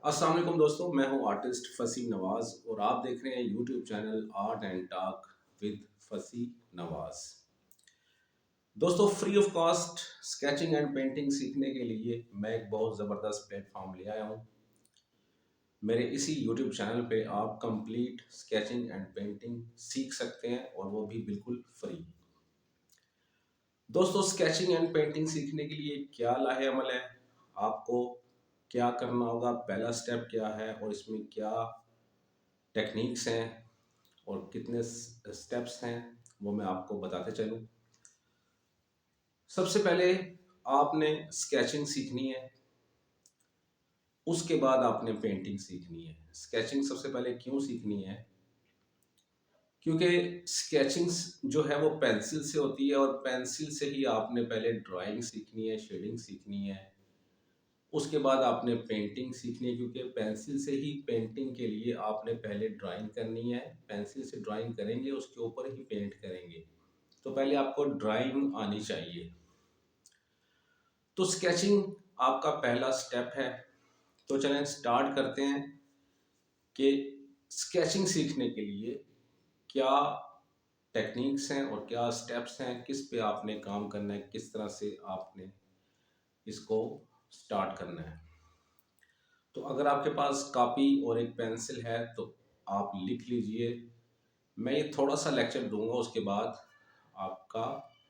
अस्सलाम वालेकुम दोस्तों, मैं हूं आर्टिस्ट फसी नवाज और आप देख रहे हैं YouTube channel art and talk with फसी नवाज। दोस्तों, free of cost sketching and painting सीखने के लिए मैं एक बहुत ज़बरदस्त प्लेटफॉर्म ले आया हूं। मेरे इसी यूट्यूब चैनल पे आप कंप्लीट स्केचिंग एंड पेंटिंग सीख सकते हैं और वो भी बिल्कुल फ्री। दोस्तों, स्केचिंग एंड पेंटिंग सीखने के लिए क्या लाहेअमल है, आपको क्या करना होगा, पहला स्टेप क्या है और इसमें क्या टेक्निक्स हैं और कितने स्टेप्स हैं, वो मैं आपको बताते चलूँ। सबसे पहले आपने स्केचिंग सीखनी है, उसके बाद आपने पेंटिंग सीखनी है। स्केचिंग सबसे पहले क्यों सीखनी है? क्योंकि स्केचिंग जो है वो पेंसिल से होती है और पेंसिल से ही आपने पहले ड्राइंग सीखनी है, शेडिंग सीखनी है। उसके बाद आपने पेंटिंग सीखनी है, क्योंकि पेंसिल से ही पेंटिंग के लिए आपने पहले ड्राइंग करनी है। पेंसिल से ड्राइंग करेंगे, उसके ऊपर ही पेंट करेंगे। तो पहले आपको ड्राइंग आनी चाहिए। तो स्केचिंग आपका पहला स्टेप है। तो चलें स्टार्ट करते हैं कि स्केचिंग सीखने के लिए क्या टेक्निक्स हैं और क्या स्टेप्स हैं, किस पे आपने काम करना है, किस तरह से आपने इसको स्टार्ट करना है। तो अगर आपके पास कॉपी और एक पेंसिल है तो आप लिख लीजिए। मैं ये थोड़ा सा लेक्चर दूंगा, उसके बाद आपका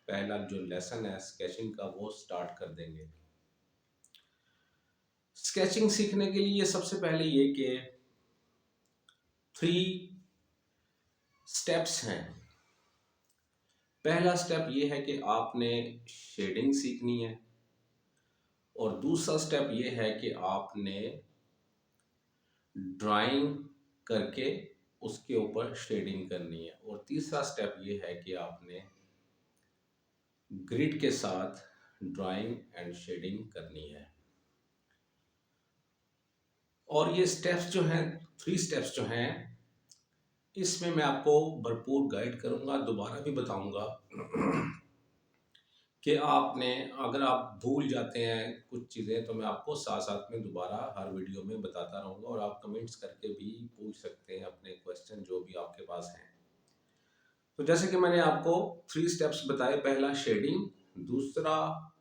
पहला जो लेसन है स्केचिंग का वो स्टार्ट कर देंगे। स्केचिंग सीखने के लिए सबसे पहले ये कि 3 स्टेप्स हैं। पहला स्टेप ये है कि आपने शेडिंग सीखनी है और दूसरा स्टेप ये है कि आपने ड्राइंग करके उसके ऊपर शेडिंग करनी है और तीसरा स्टेप ये है कि आपने ग्रिड के साथ ड्राइंग एंड शेडिंग करनी है। और ये स्टेप्स जो हैं, 3 स्टेप्स जो हैं, इसमें मैं आपको भरपूर गाइड करूंगा, दोबारा भी बताऊंगा कि आपने, अगर आप भूल जाते हैं कुछ चीज़ें तो मैं आपको साथ साथ में दोबारा हर वीडियो में बताता रहूँगा और आप कमेंट्स करके भी पूछ सकते हैं अपने क्वेश्चन जो भी आपके पास हैं। तो जैसे कि मैंने आपको 3 स्टेप्स बताए, पहला शेडिंग, दूसरा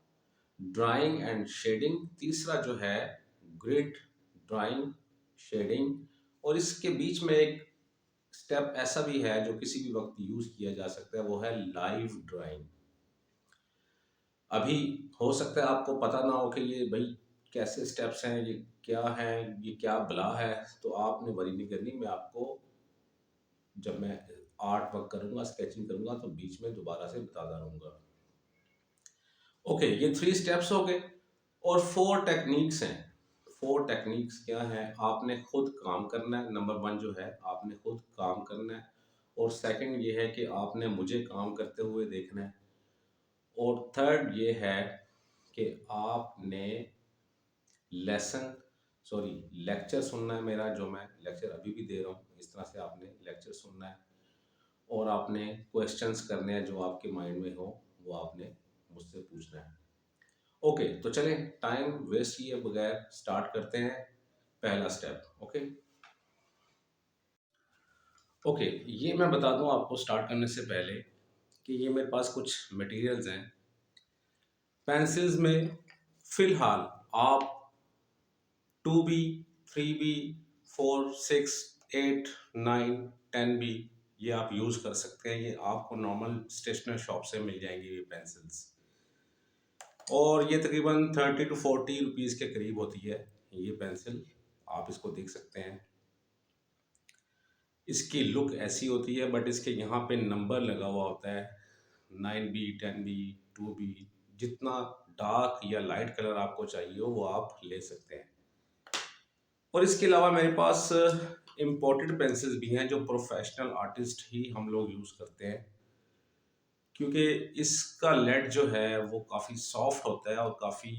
ड्राइंग एंड शेडिंग, तीसरा जो है ग्रिड, ड्राइंग, शेडिंग, और इसके बीच में एक स्टेप ऐसा भी है जो किसी भी वक्त यूज़ किया जा सकता है, वो है लाइव ड्राइंग। अभी हो सकता है आपको पता ना हो कि ये भाई कैसे स्टेप्स हैं, ये क्या है, ये क्या बला है, तो आपने वरी नहीं करनी। मैं आपको जब मैं आर्ट वर्क करूँगा, स्केचिंग करूँगा, तो बीच में दोबारा से बताता रहूँगा। ओके, ये 3 स्टेप्स हो गए और 4 टेक्निक्स हैं। 4 टेक्निक्स क्या है? आपने खुद काम करना है। नंबर 1 जो है, आपने खुद काम करना है और सेकंड ये है कि आपने मुझे काम करते हुए देखना है और थर्ड ये है कि आपने लेक्चर सुनना है मेरा, जो मैं लेक्चर अभी भी दे रहा हूँ, इस तरह से आपने लेक्चर सुनना है और आपने क्वेश्चंस करने हैं जो आपके माइंड में हो, वो आपने मुझसे पूछना है। ओके, तो चलें टाइम वेस्ट किए बगैर स्टार्ट करते हैं पहला स्टेप। ओके, ये मैं बता दूं आपको स्टार्ट करने से पहले कि ये मेरे पास कुछ मटेरियल्स हैं। पेंसिल्स में फ़िलहाल आप 2B, 3B, 4, 6, 8, 9, 10B ये आप यूज़ कर सकते हैं। ये आपको नॉर्मल स्टेशनरी शॉप से मिल जाएंगी ये पेंसिल्स और ये तकरीबन 30 to 40 रुपीज़ के करीब होती है ये पेंसिल। आप इसको देख सकते हैं। इसकी लुक ऐसी होती है, बट इसके यहाँ पे नंबर लगा हुआ होता है 9B, 10B, 2B। जितना डार्क या लाइट कलर आपको चाहिए हो वो आप ले सकते हैं। और इसके अलावा मेरे पास इम्पोर्टेड पेंसिल्स भी हैं जो प्रोफेशनल आर्टिस्ट ही हम लोग यूज़ करते हैं, क्योंकि इसका लेड जो है वो काफ़ी सॉफ्ट होता है और काफ़ी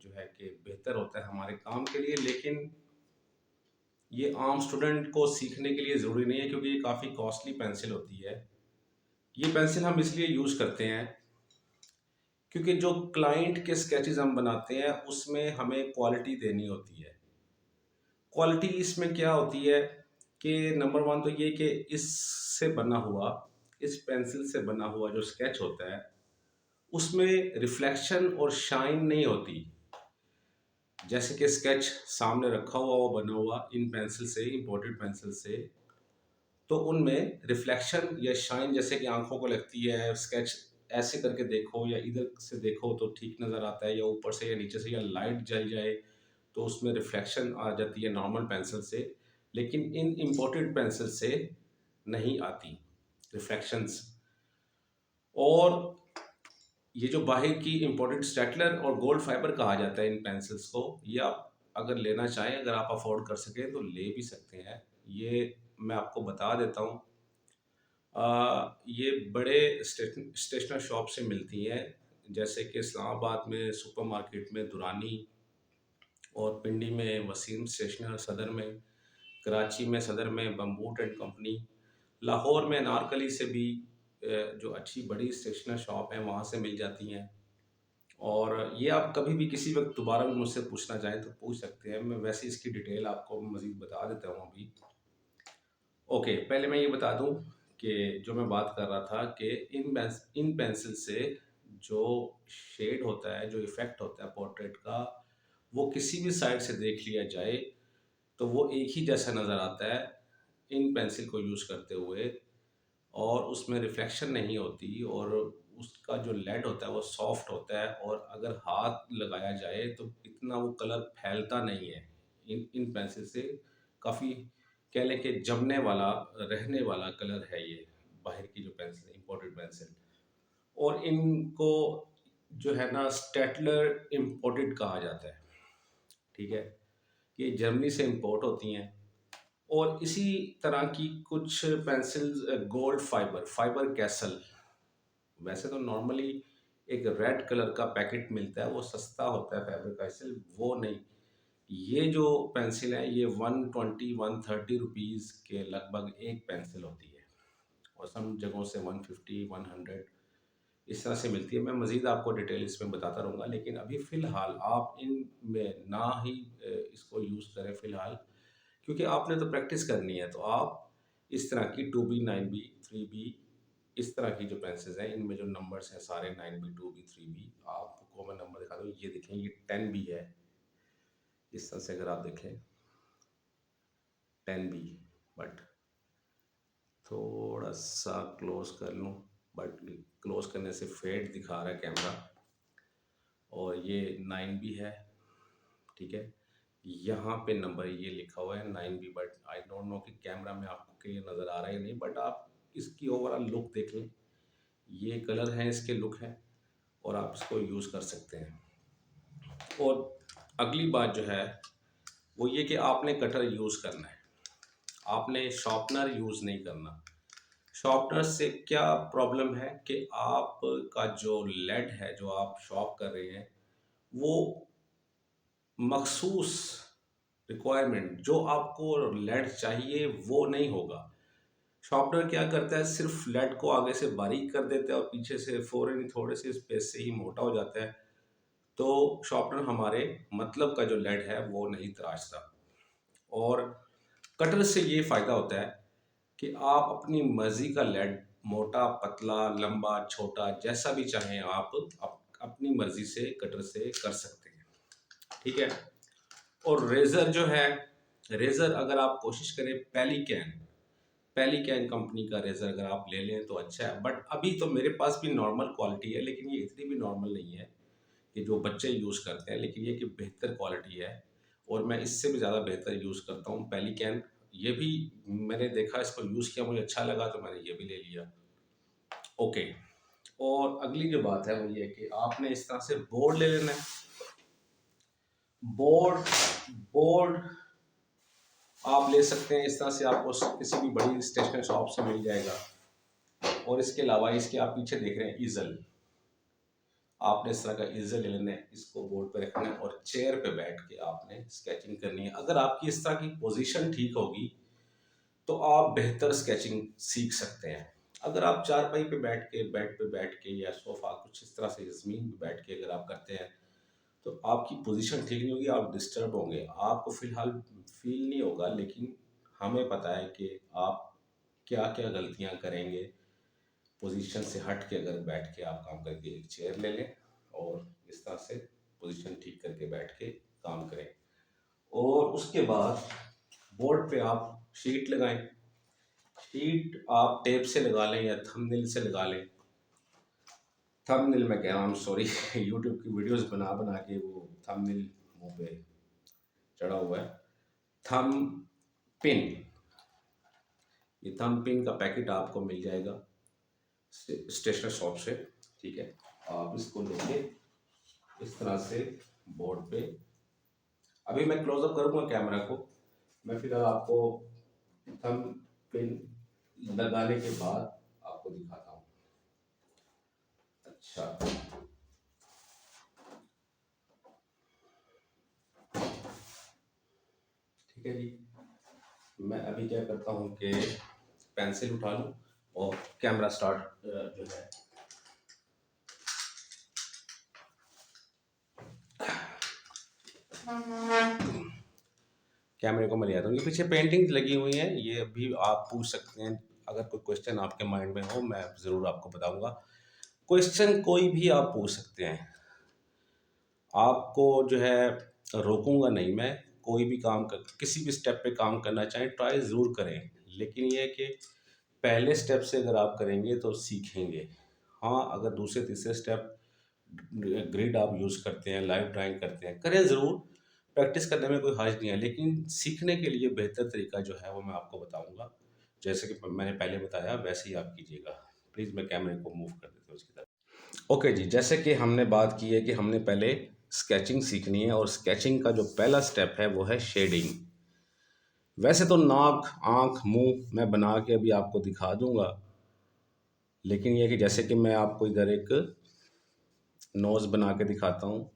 जो है कि बेहतर होता है हमारे काम के लिए। लेकिन ये आम स्टूडेंट को सीखने के लिए ज़रूरी नहीं है, क्योंकि ये काफ़ी कॉस्टली पेंसिल होती है। ये पेंसिल हम इसलिए यूज़ करते हैं क्योंकि जो क्लाइंट के स्केचेस हम बनाते हैं उसमें हमें क्वालिटी देनी होती है। क्वालिटी इसमें क्या होती है कि नंबर वन तो ये कि इससे बना हुआ, इस पेंसिल से बना हुआ जो स्केच होता है उसमें रिफ्लेक्शन और शाइन नहीं होती। जैसे कि स्केच सामने रखा हुआ वो बना हुआ इन पेंसिल से, इंपोर्टेड पेंसिल से, तो उनमें रिफ्लेक्शन या शाइन जैसे कि आंखों को लगती है, स्केच ऐसे करके देखो या इधर से देखो तो ठीक नज़र आता है, या ऊपर से या नीचे से या लाइट जल जाए तो उसमें रिफ्लेक्शन आ जाती है नॉर्मल पेंसिल से, लेकिन इन इंपोर्टेड पेंसिल से नहीं आती रिफ्लेक्शंस। और ये जो बाहर की इंपोर्टेड स्टेटलर और गोल्ड फाइबर कहा जाता है इन पेंसिल्स को, ये आप अगर लेना चाहें, अगर आप अफोर्ड कर सकें तो ले भी सकते हैं। ये मैं आपको बता देता हूँ, ये बड़े स्टेशनर शॉप से मिलती हैं, जैसे कि इस्लामाबाद में सुपरमार्केट में दुरानी, और पिंडी में वसीम स्टेशनर सदर में, कराची में सदर में बम्बूट एंड कंपनी, लाहौर में अनारकली से भी जो अच्छी बड़ी स्टेशनर शॉप है वहाँ से मिल जाती हैं। और ये आप कभी भी किसी वक्त दोबारा भी मुझसे पूछना चाहें तो पूछ सकते हैं, मैं वैसे इसकी डिटेल आपको मज़ीद बता देता हूँ अभी। ओके, पहले मैं ये बता दूँ कि जो मैं बात कर रहा था कि इन पेंसिल से जो शेड होता है, जो इफ़ेक्ट होता है पोर्ट्रेट का, वो किसी भी साइड से देख लिया जाए तो वो एक ही जैसा नज़र आता है इन पेंसिल को यूज़ करते हुए, और उसमें रिफ्लेक्शन नहीं होती, और उसका जो लेड होता है वो सॉफ्ट होता है, और अगर हाथ लगाया जाए तो इतना वो कलर फैलता नहीं है। इन पेंसिल से काफ़ी कह लें कि जमने वाला, रहने वाला कलर है ये, बाहर की जो पेंसिल, इंपोर्टेड पेंसिल। और इनको जो है ना स्टेटलर इम्पोर्टेड कहा जाता है, ठीक है। ये जर्मनी से इंपोर्ट होती हैं। और इसी तरह की कुछ pencils gold fibre, fibre castle, वैसे तो नॉर्मली एक रेड कलर का पैकेट मिलता है, वो सस्ता होता है फैबर कैसल, वो नहीं। ये जो पेंसिल है ये 120-130 रुपीज़ के लगभग एक पेंसिल होती है, और सम जगहों से 150-100 इस तरह से मिलती है। मैं मज़ीद आपको डिटेल इसमें बताता रहूँगा, लेकिन अभी फ़िलहाल आप इन में ना ही इसको यूज़ करें फ़िलहाल, क्योंकि आपने तो प्रैक्टिस करनी है। तो आप इस तरह की 2B, 9B, 3B, इस तरह की जो पेंसिल्स हैं इनमें जो नंबर्स हैं सारे 9B, 2B, 3B, आपको मैं नंबर दिखा दूँ, ये देखें ये 10B है, इस तरह से अगर आप देखें 10B, बट थोड़ा सा क्लोज कर लूँ, बट क्लोज करने से फेड दिखा रहा है कैमरा। और ये 9B है, ठीक है। यहाँ पे नंबर ये लिखा हुआ है 9B, but I don't know कि कैमरा में आपको क्लियर नज़र आ रहा है या नहीं, बट आप इसकी ओवरऑल लुक देख लें, ये कलर हैं, इसके लुक हैं, और आप इसको यूज़ कर सकते हैं। और अगली बात जो है वो ये कि आपने कटर यूज़ करना है, आपने शॉर्पनर यूज़ नहीं करना। शॉर्पनर से क्या प्रॉब्लम है कि आपका जो लेड है जो आप शॉर्प कर रहे हैं वो मखसूस रिक्वायरमेंट, जो आपको लेड चाहिए वो नहीं होगा। शॉर्पनर क्या करता है, सिर्फ लेड को आगे से बारीक कर देता है और पीछे से फ़ौरन थोड़े से स्पेस से ही मोटा हो जाता है। तो शॉर्पनर हमारे मतलब का जो लेड है वो नहीं तराशता। और कटर से ये फ़ायदा होता है कि आप अपनी मर्ज़ी का लेड मोटा, पतला, लंबा, छोटा जैसा भी चाहें आप अपनी मर्ज़ी से कटर से कर सकते हैं, ठीक है। और रेज़र जो है, रेज़र अगर आप कोशिश करें पेलिकैन कंपनी का रेज़र अगर आप ले लें तो अच्छा है। बट अभी तो मेरे पास भी नॉर्मल क्वालिटी है, लेकिन ये इतनी भी नॉर्मल नहीं है कि जो बच्चे यूज़ करते हैं, लेकिन ये कि बेहतर क्वालिटी है, और मैं इससे भी ज़्यादा बेहतर यूज़ करता हूँ पेलिकैन। ये भी मैंने देखा, इसको यूज़ किया, मुझे अच्छा लगा तो मैंने ये भी ले लिया। ओके, और अगली जो बात है वो ये है कि आपने इस तरह से बोर्ड ले लेना है। बोर्ड बोर्ड आप ले सकते हैं इस तरह से, आपको किसी भी बड़ी स्टेशनरी शॉप से मिल जाएगा। और इसके अलावा इसके आप पीछे देख रहे हैं ईजल, आपने इस तरह का ईजल ले लेना है, इसको बोर्ड पे रखना है और चेयर पे बैठ के आपने स्केचिंग करनी है। अगर आपकी इस तरह की पोजीशन ठीक होगी तो आप बेहतर स्केचिंग सीख सकते हैं। अगर आप चारपाई पे बैठ के, बेड पे बैठ के, या सोफा कुछ इस तरह से ज़मीन पे बैठ के अगर आप करते हैं तो आपकी पोजीशन ठीक नहीं होगी, आप डिस्टर्ब होंगे। आपको फील नहीं होगा, लेकिन हमें पता है कि आप क्या क्या गलतियां करेंगे। पोजीशन से हट के अगर बैठ के आप काम करके एक चेयर ले लें और इस तरह से पोजीशन ठीक करके बैठ के काम करें, और उसके बाद बोर्ड पे आप शीट लगाएं। शीट आप टेप से लगा लें या थंबनेल से लगा लें। थंबनेल मैं कह रहा हूँ, सॉरी यूट्यूब की वीडियोस बना बना के वो थंबनेल मुंह पे चढ़ा हुआ है। थंब पिन, ये थंब पिन का पैकेट आपको मिल जाएगा स्टेशनरी शॉप से, ठीक है। आप इसको लेके इस तरह से बोर्ड पे, अभी मैं क्लोजअप करूँगा कैमरा को, मैं फिलहाल आपको थंब पिन लगाने के बाद आपको दिखाता हूँ। अच्छा, ठीक है जी। मैं अभी क्या करता हूँ कि पेंसिल उठा लूँ और कैमरा स्टार्ट जो है कैमरे को मैं ले आता हूँ। ये पीछे पेंटिंग्स लगी हुई हैं, ये अभी आप पूछ सकते हैं, अगर कोई क्वेश्चन आपके माइंड में हो मैं ज़रूर आपको बताऊंगा। क्वेश्चन कोई भी आप पूछ सकते हैं, आपको जो है रोकूंगा नहीं मैं। कोई भी काम कर, किसी भी स्टेप पे काम करना चाहें ट्राई ज़रूर करें, लेकिन ये है कि पहले स्टेप से अगर आप करेंगे तो सीखेंगे। हाँ, अगर दूसरे तीसरे स्टेप ग्रिड आप यूज़ करते हैं, लाइव ड्राइंग करते हैं, करें ज़रूर। प्रैक्टिस करने में कोई हर्ज नहीं है, लेकिन सीखने के लिए बेहतर तरीका जो है वो मैं आपको बताऊंगा। जैसे कि मैंने पहले बताया वैसे ही आप कीजिएगा। प्लीज़ मैं कैमरे को मूव कर देता हूँ उसकी तरफ। ओके जी, जैसे कि हमने बात की है कि हमने पहले स्केचिंग सीखनी है, और स्केचिंग का जो पहला स्टेप है वो है शेडिंग। वैसे तो नाक, आँख, मुंह मैं बना के अभी आपको दिखा दूंगा, लेकिन ये कि जैसे कि मैं आपको इधर एक नोज़ बना के दिखाता हूँ,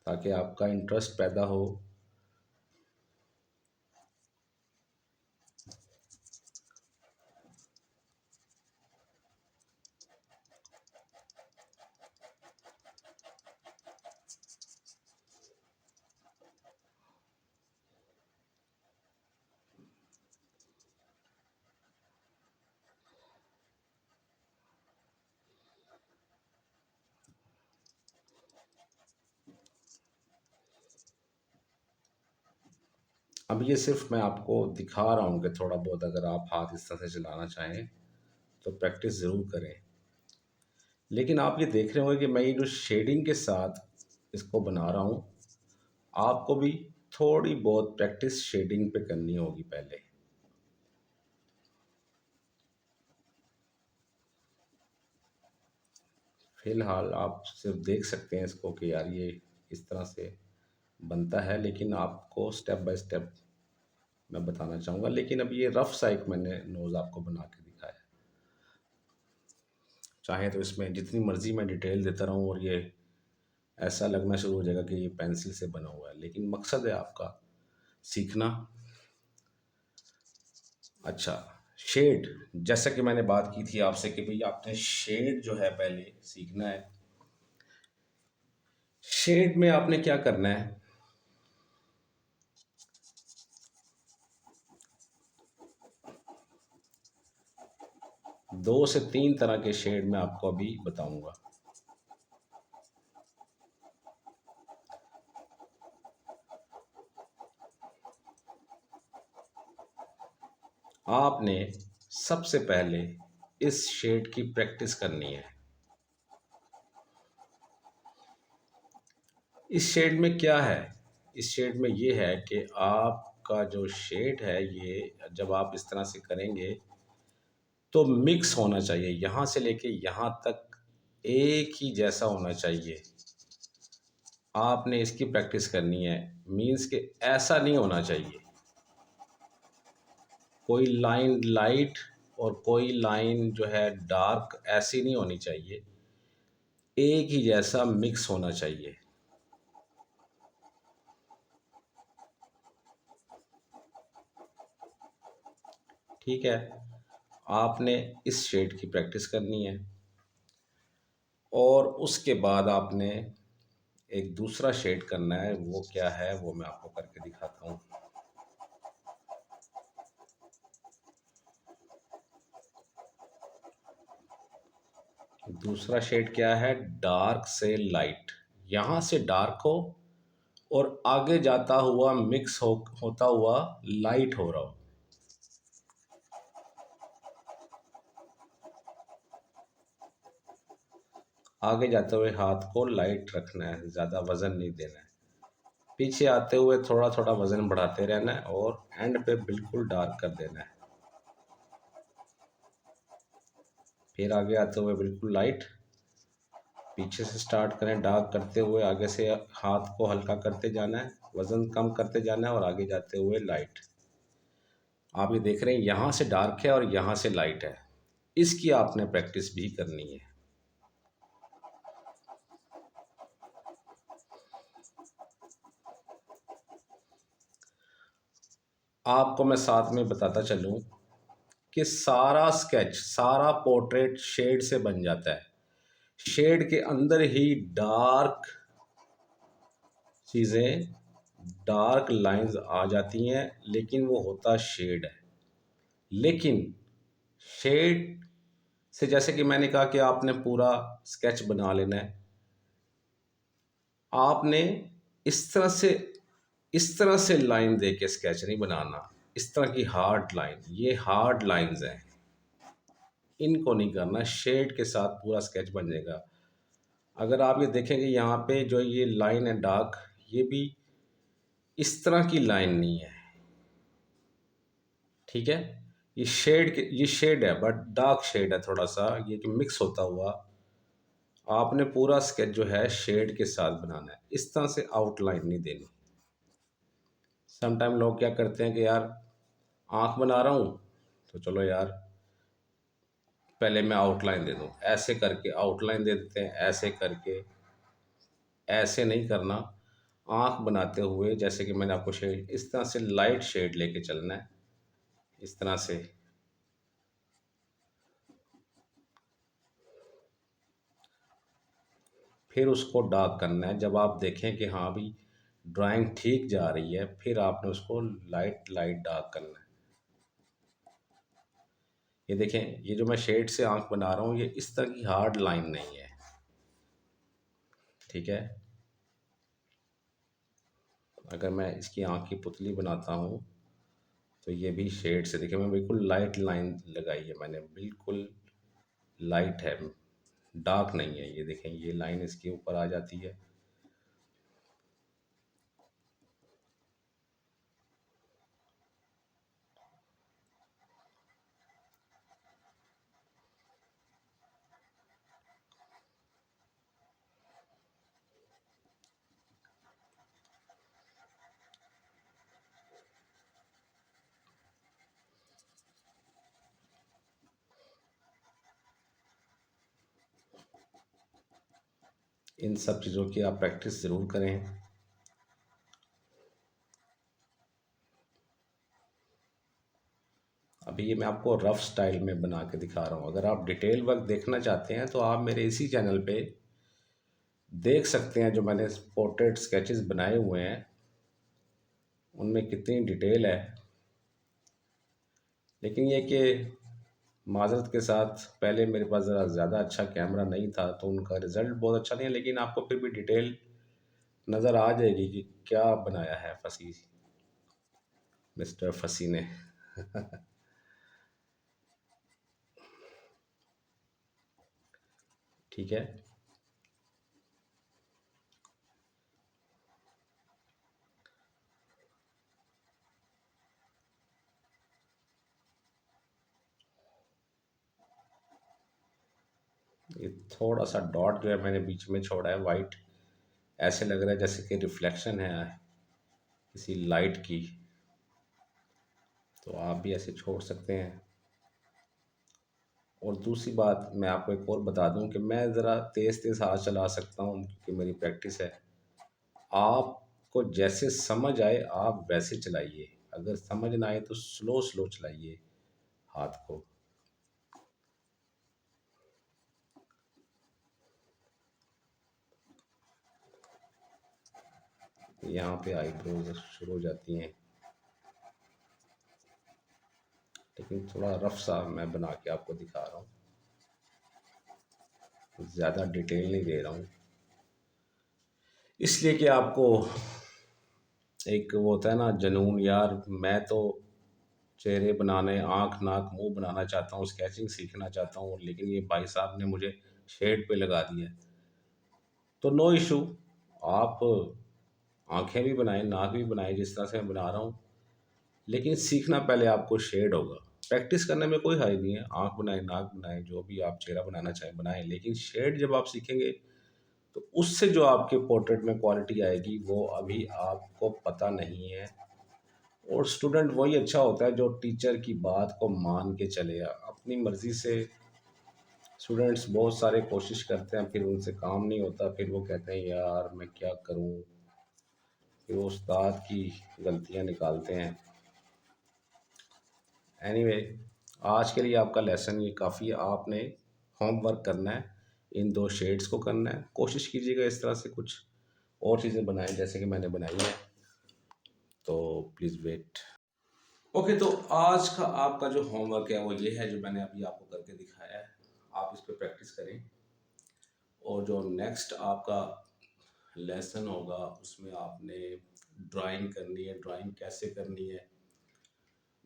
ताकि आपका इंटरेस्ट पैदा हो। अब ये सिर्फ मैं आपको दिखा रहा हूँ कि थोड़ा बहुत अगर आप हाथ इस तरह से चलाना चाहें तो प्रैक्टिस ज़रूर करें। लेकिन आप ये देख रहे होंगे कि मैं ये जो शेडिंग के साथ इसको बना रहा हूँ, आपको भी थोड़ी बहुत प्रैक्टिस शेडिंग पे करनी होगी पहले। फिलहाल आप सिर्फ देख सकते हैं इसको कि यार ये इस तरह से बनता है, लेकिन आपको स्टेप बाय स्टेप मैं बताना चाहूँगा। लेकिन अब ये रफ सा एक मैंने नोज़ आपको बना के दिखाया। चाहे तो इसमें जितनी मर्जी मैं डिटेल देता रहूँ और ये ऐसा लगना शुरू हो जाएगा कि ये पेंसिल से बना हुआ है, लेकिन मकसद है आपका सीखना। अच्छा, शेड, जैसा कि मैंने बात की थी आपसे कि भाई आपने शेड जो है पहले सीखना है। शेड में आपने क्या करना है, 2 से 3 तरह के शेड मैं आपको अभी बताऊंगा। आपने सबसे पहले इस शेड की प्रैक्टिस करनी है। इस शेड में क्या है, इस शेड में ये है कि आपका जो शेड है ये जब आप इस तरह से करेंगे तो मिक्स होना चाहिए, यहाँ से लेके यहाँ तक एक ही जैसा होना चाहिए। आपने इसकी प्रैक्टिस करनी है, मीन्स कि ऐसा नहीं होना चाहिए कोई लाइन लाइट और कोई लाइन जो है डार्क, ऐसी नहीं होनी चाहिए, एक ही जैसा मिक्स होना चाहिए। ठीक है, आपने इस शेड की प्रैक्टिस करनी है। और उसके बाद आपने एक दूसरा शेड करना है, वो क्या है वो मैं आपको करके दिखाता हूँ। दूसरा शेड क्या है, डार्क से लाइट। यहाँ से डार्क हो और आगे जाता हुआ मिक्स होता हुआ लाइट हो रहा हो। आगे जाते हुए हाथ को लाइट रखना है, ज़्यादा वज़न नहीं देना है। पीछे आते हुए थोड़ा थोड़ा वज़न बढ़ाते रहना है और एंड पे बिल्कुल डार्क कर देना है। फिर आगे आते हुए बिल्कुल लाइट। पीछे से स्टार्ट करें डार्क करते हुए, आगे से हाथ को हल्का करते जाना है, वज़न कम करते जाना है और आगे जाते हुए लाइट। आप ये देख रहे हैं यहाँ से डार्क है और यहाँ से लाइट है। इसकी आपने प्रैक्टिस भी करनी है। आपको मैं साथ में बताता चलूँ कि सारा स्केच, सारा पोर्ट्रेट शेड से बन जाता है। शेड के अंदर ही डार्क चीज़ें, डार्क लाइंस आ जाती हैं, लेकिन वो होता शेड है। लेकिन शेड से, जैसे कि मैंने कहा कि आपने पूरा स्केच बना लेना है, आपने इस तरह से लाइन दे के स्केच नहीं बनाना। इस तरह की हार्ड लाइन, ये हार्ड लाइंस हैं, इनको नहीं करना। शेड के साथ पूरा स्केच बन जाएगा। अगर आप ये देखेंगे यहाँ पे जो ये लाइन है डार्क, ये भी इस तरह की लाइन नहीं है, ठीक है। ये शेड है बट डार्क शेड है थोड़ा सा, ये कि मिक्स होता हुआ। आपने पूरा स्केच जो है शेड के साथ बनाना है, इस तरह से आउटलाइन नहीं देनी। समटाइम लोग क्या करते हैं कि यार आँख बना रहा हूँ तो चलो यार पहले मैं आउटलाइन दे दूँ, ऐसे करके आउटलाइन दे देते हैं, ऐसे करके। ऐसे नहीं करना। आँख बनाते हुए जैसे कि मैंने आपको शेड, इस तरह से लाइट शेड लेके चलना है, इस तरह से। फिर उसको डार्क करना है। जब आप देखें कि हाँ भी ड्राइंग ठीक जा रही है, फिर आपने उसको लाइट लाइट डार्क करना है। ये देखें, ये जो मैं शेड से आँख बना रहा हूँ, ये इस तरह की हार्ड लाइन नहीं है, ठीक है। अगर मैं इसकी आँख की पुतली बनाता हूँ तो ये भी शेड से, देखिए मैं बिल्कुल लाइट लाइन लगाई है मैंने, बिल्कुल लाइट है, डार्क नहीं है। ये देखें, ये लाइन इसके ऊपर आ जाती है। इन सब चीज़ों की आप प्रैक्टिस ज़रूर करें। अभी ये मैं आपको रफ स्टाइल में बना के दिखा रहा हूँ। अगर आप डिटेल वर्क देखना चाहते हैं तो आप मेरे इसी चैनल पे देख सकते हैं, जो मैंने पोर्ट्रेट स्केचेस बनाए हुए हैं उनमें कितनी डिटेल है। लेकिन ये कि माज़रत के साथ पहले मेरे पास ज़रा ज़्यादा अच्छा कैमरा नहीं था, तो उनका रिज़ल्ट बहुत अच्छा नहीं है, लेकिन आपको फिर भी डिटेल नज़र आ जाएगी कि क्या बनाया है फसी, मिस्टर फसी ने। ठीक है। ये थोड़ा सा डॉट जो है मैंने बीच में छोड़ा है वाइट, ऐसे लग रहा है जैसे कि रिफ्लेक्शन है किसी लाइट की। तो आप भी ऐसे छोड़ सकते हैं। और दूसरी बात मैं आपको एक और बता दूं कि मैं ज़रा तेज़ तेज़ हाथ चला सकता हूं क्योंकि मेरी प्रैक्टिस है। आपको जैसे समझ आए आप वैसे चलाइए, अगर समझ ना आए तो स्लो स्लो चलाइए हाथ को। यहाँ पे आईब्रोज शुरू हो जाती हैं, लेकिन थोड़ा रफ सा मैं बना के आपको दिखा रहा हूँ, ज़्यादा डिटेल नहीं दे रहा हूँ, इसलिए कि आपको एक वो होता है ना जुनून, यार मैं तो चेहरे बनाने, आँख, नाक, मुँह बनाना चाहता हूँ, स्केचिंग सीखना चाहता हूँ, लेकिन ये भाई साहब ने मुझे शेड पे लगा दिया है। तो नो इशू, आप आँखें भी बनाएँ, नाक भी बनाएँ जिस तरह से मैं बना रहा हूँ, लेकिन सीखना पहले आपको शेड होगा। प्रैक्टिस करने में कोई हर्ज नहीं है, आँख बनाएँ, नाक बनाएँ, जो भी आप चेहरा बनाना चाहें बनाएँ, लेकिन शेड जब आप सीखेंगे तो उससे जो आपके पोर्ट्रेट में क्वालिटी आएगी वो अभी आपको पता नहीं है। और स्टूडेंट वही अच्छा होता है जो टीचर की बात को मान के चले। अपनी मर्ज़ी से स्टूडेंट्स बहुत सारे कोशिश करते हैं, फिर उनसे काम नहीं होता, फिर वो कहते हैं यार मैं क्या करूं, फिर वो उस्ताद की गलतियां निकालते हैं। एनीवे, आज के लिए आपका लेसन ये काफ़ी है। आपने होमवर्क करना है, इन 2 शेड्स को करना है, कोशिश कीजिएगा इस तरह से कुछ और चीज़ें बनाएं जैसे कि मैंने बनाई है। तो प्लीज़ वेट। ओके, तो आज का आपका जो होमवर्क है वो ये है जो मैंने अभी आपको करके दिखाया है। आप इस पे प्रैक्टिस करें, और जो नेक्स्ट आपका लेसन होगा उसमें आपने ड्राइंग करनी है। ड्राइंग कैसे करनी है,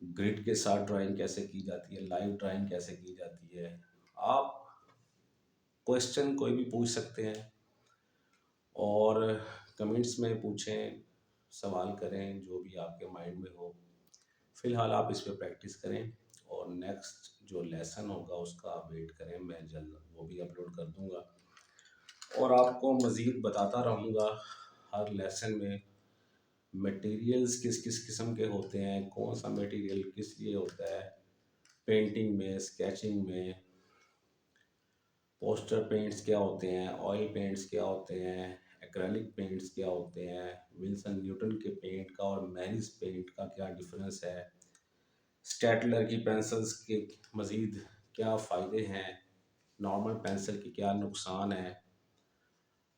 ग्रिड के साथ ड्राइंग कैसे की जाती है, लाइव ड्राइंग कैसे की जाती है। आप क्वेश्चन कोई भी पूछ सकते हैं, और कमेंट्स में पूछें, सवाल करें, जो भी आपके माइंड में हो। फ़िलहाल आप इस पे प्रैक्टिस करें, और नेक्स्ट जो लेसन होगा उसका आप वेट करें, मैं जल्द वो भी अपलोड कर दूँगा, और आपको मज़ीद बताता रहूँगा हर लेसन में मटेरियल्स किस किस किस्म के होते हैं, कौन सा मटेरियल किस लिए होता है, पेंटिंग में, स्केचिंग में, पोस्टर पेंट्स क्या होते हैं, ऑयल पेंट्स क्या होते हैं, एक्रेलिक पेंट्स क्या होते हैं, विल्सन न्यूटन के पेंट का और मैरिज पेंट का क्या डिफरेंस है, स्टेटलर की पेंसिल्स के मज़ीद क्या फ़ायदे हैं, नॉर्मल पेंसिल के क्या नुकसान है,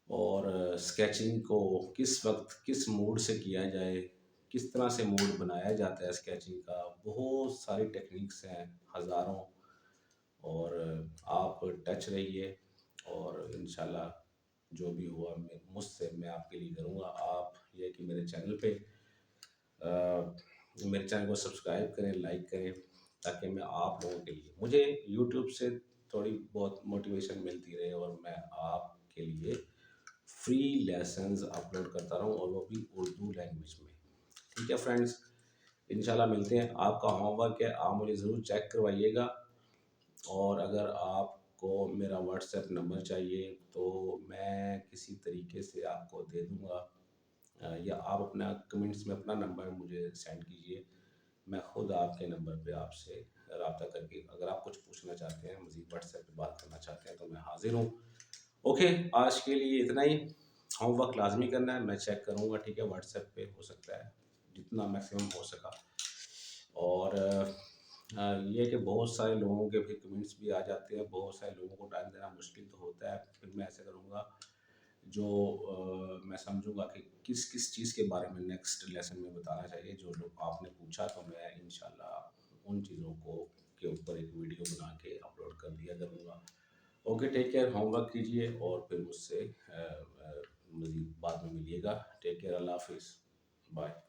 और स्केचिंग को किस वक्त किस मूड से किया जाए, किस तरह से मूड बनाया जाता है स्केचिंग का। बहुत सारी टेक्निक्स हैं, हज़ारों। और आप टच रहिए, और इंशाल्लाह जो भी हुआ मुझसे मैं आपके लिए करूँगा। आप ये कि मेरे चैनल को सब्सक्राइब करें, लाइक करें, ताकि मैं आप लोगों के लिए, मुझे यूट्यूब से थोड़ी बहुत मोटिवेशन मिलती रहे, और मैं आपके लिए फ्री लेसन्स अपलोड करता रहूँ, और वो भी उर्दू लैंग्वेज में। ठीक है फ्रेंड्स, इंशाल्लाह मिलते हैं। आपका होमवर्क है, आप मुझे ज़रूर चेक करवाइएगा, और अगर आपको मेरा व्हाट्सएप नंबर चाहिए तो मैं किसी तरीके से आपको दे दूँगा, या आप अपना कमेंट्स में अपना नंबर मुझे सेंड कीजिए, मैं ख़ुद आपके नंबर पे आपसे रब्ता करके, अगर आप कुछ पूछना चाहते हैं, मज़ीद व्हाट्सएप पे बात करना चाहते हैं, तो मैं हाज़िर हूँ। ओके, आज के लिए इतना ही। होमवर्क लाज़मी करना है, मैं चेक करूँगा, ठीक है, व्हाट्सएप पे हो सकता है जितना मैक्सिमम हो सका। और ये है कि बहुत सारे लोगों के फिर कमेंट्स भी आ जाते हैं, बहुत सारे लोगों को टाइम देना मुश्किल तो होता है। फिर मैं ऐसा करूँगा, जो मैं समझूंगा कि किस किस चीज़ के बारे में नेक्स्ट लेसन में बताना चाहिए, जो लोग आपने पूछा, तो मैं इंशाल्लाह उन चीज़ों को के ऊपर एक वीडियो बना के अपलोड कर दिया करूँगा। ओके, टेक केयर, होमवर्क कीजिए, और फिर मुझसे मज़ीद बाद में मिलिएगा। टेक केयर, अल्लाह हाफिज़, बाय।